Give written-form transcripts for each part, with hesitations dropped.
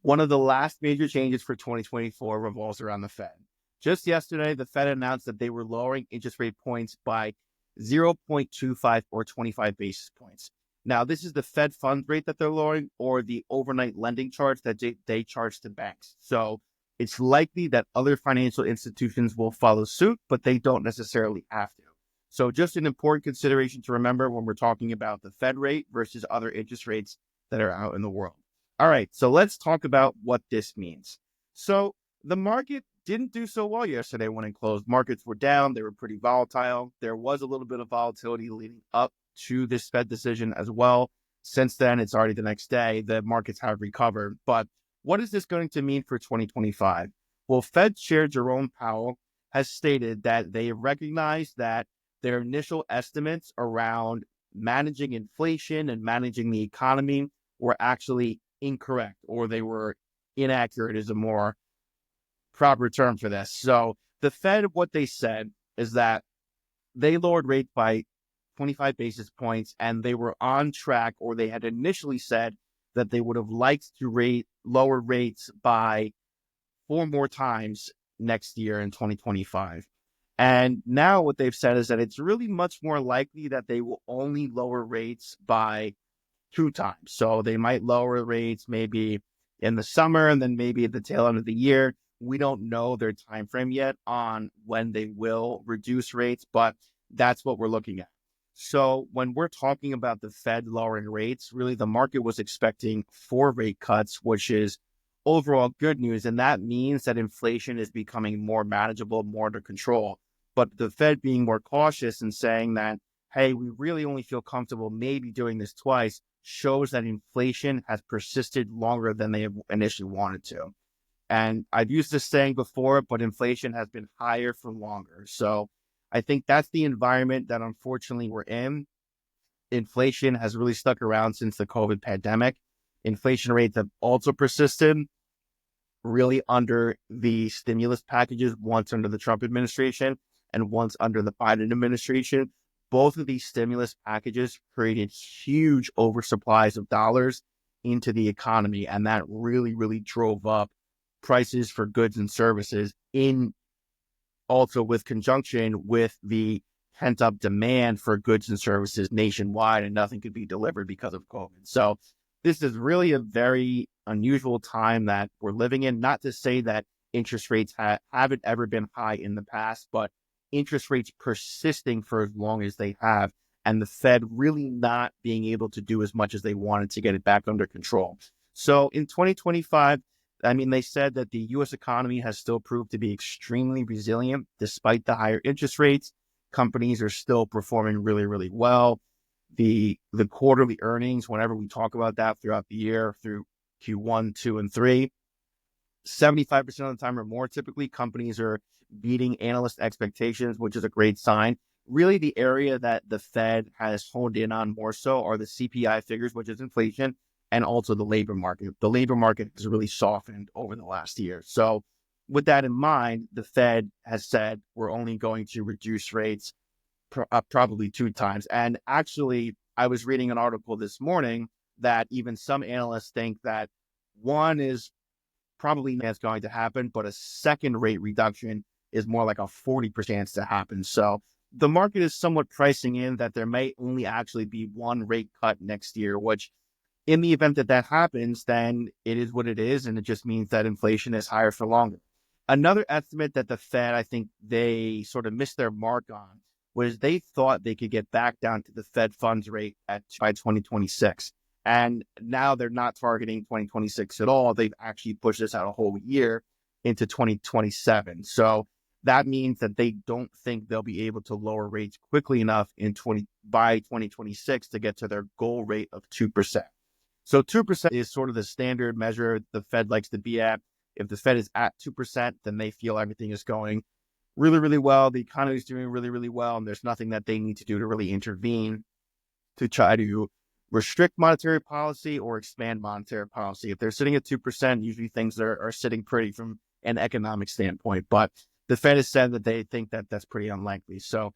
One of the last major changes for 2024 revolves around the Fed. Just yesterday, the Fed announced that they were lowering interest rate points by 0.25 or 25 basis points. Now, this is the Fed funds rate that they're lowering or the overnight lending charge that they charge to banks. So it's likely that other financial institutions will follow suit, but they don't necessarily have to. So just an important consideration to remember when we're talking about the Fed rate versus other interest rates that are out in the world. All right, so let's talk about what this means. So the market didn't do so well yesterday when it closed. Markets were down. They were pretty volatile. There was a little bit of volatility leading up to this Fed decision as well. Since then, it's already the next day. The markets have recovered. But what is this going to mean for 2025? Well, Fed Chair Jerome Powell has stated that they recognize that their initial estimates around managing inflation and managing the economy were actually incorrect, or they were inaccurate is a more proper term for this. So the Fed, what they said is that they lowered rates by 25 basis points and they were on track, or they had initially said that they would have liked to lower rates by 4 more times next year in 2025. And now what they've said is that it's really much more likely that they will only lower rates by 2 times. So they might lower rates maybe in the summer and then maybe at the tail end of the year. We don't know their time frame yet on when they will reduce rates, but that's what we're looking at. So when we're talking about the Fed lowering rates, really the market was expecting 4 rate cuts, which is overall good news. And that means that inflation is becoming more manageable, more under control. But the Fed being more cautious and saying that, hey, we really only feel comfortable maybe doing this twice, shows that inflation has persisted longer than they initially wanted to. And I've used this saying before, but inflation has been higher for longer. So I think that's the environment that unfortunately we're in. Inflation has really stuck around since the COVID pandemic. Inflation rates have also persisted really under the stimulus packages, once under the Trump administration and once under the Biden administration. Both of these stimulus packages created huge oversupplies of dollars into the economy, and that really, really drove up prices for goods and services in also with conjunction with the pent up demand for goods and services nationwide, and nothing could be delivered because of COVID. So this is really a very unusual time that we're living in. Not to say that interest rates haven't ever been high in the past, but interest rates persisting for as long as they have, and the Fed really not being able to do as much as they wanted to get it back under control. So in 2025, I mean, they said that the U.S. economy has still proved to be extremely resilient despite the higher interest rates. Companies are still performing really, really well. The quarterly earnings, whenever we talk about that throughout the year through Q1, 2, and 3, 75% of the time or more, typically companies are beating analyst expectations, which is a great sign. Really, the area that the Fed has honed in on more so are the CPI figures, which is inflation, and also the labor market. The labor market has really softened over the last year. So with that in mind, the Fed has said we're only going to reduce rates probably 2 times. And actually, I was reading an article this morning that even some analysts think that one is probably not going to happen, but a second rate reduction is more like a 40% chance to happen. So the market is somewhat pricing in that there may only actually be 1 rate cut next year, which in the event that that happens, then it is what it is. And it just means that inflation is higher for longer. Another estimate that the Fed, I think they sort of missed their mark on, was they thought they could get back down to the Fed funds rate by 2026. And now they're not targeting 2026 at all. They've actually pushed this out a whole year into 2027. So that means that they don't think they'll be able to lower rates quickly enough by 2026 to get to their goal rate of 2%. So 2% is sort of the standard measure the Fed likes to be at. If the Fed is at 2%, then they feel everything is going really, really well. The economy is doing really, really well, and there's nothing that they need to do to really intervene to try to restrict monetary policy or expand monetary policy. If they're sitting at 2%, usually things are sitting pretty from an economic standpoint. But the Fed has said that they think that that's pretty unlikely. So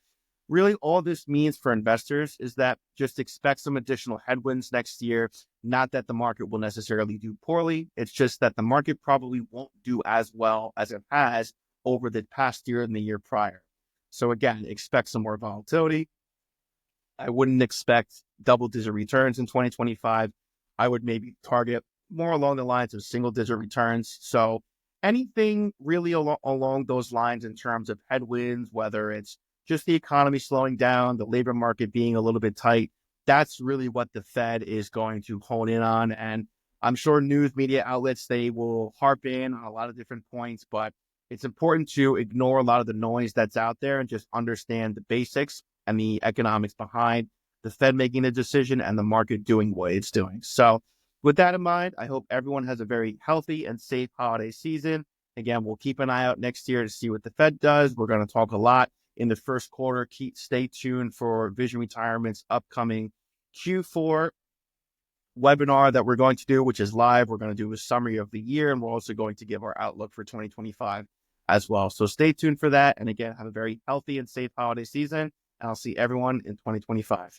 really all this means for investors is that just expect some additional headwinds next year. Not that the market will necessarily do poorly. It's just that the market probably won't do as well as it has over the past year and the year prior. So again, expect some more volatility. I wouldn't expect double-digit returns in 2025. I would maybe target more along the lines of single-digit returns. So anything really along those lines in terms of headwinds, whether it's just the economy slowing down, the labor market being a little bit tight, that's really what the Fed is going to hone in on. And I'm sure news media outlets, they will harp in on a lot of different points, but it's important to ignore a lot of the noise that's out there and just understand the basics and the economics behind the Fed making a decision and the market doing what it's doing. So with that in mind, I hope everyone has a very healthy and safe holiday season. Again, we'll keep an eye out next year to see what the Fed does. We're going to talk a lot in the first quarter. Stay tuned for Vision Retirement's upcoming Q4 webinar that we're going to do, which is live. We're going to do a summary of the year, and we're also going to give our outlook for 2025 as well. So stay tuned for that. And again, have a very healthy and safe holiday season. And I'll see everyone in 2025.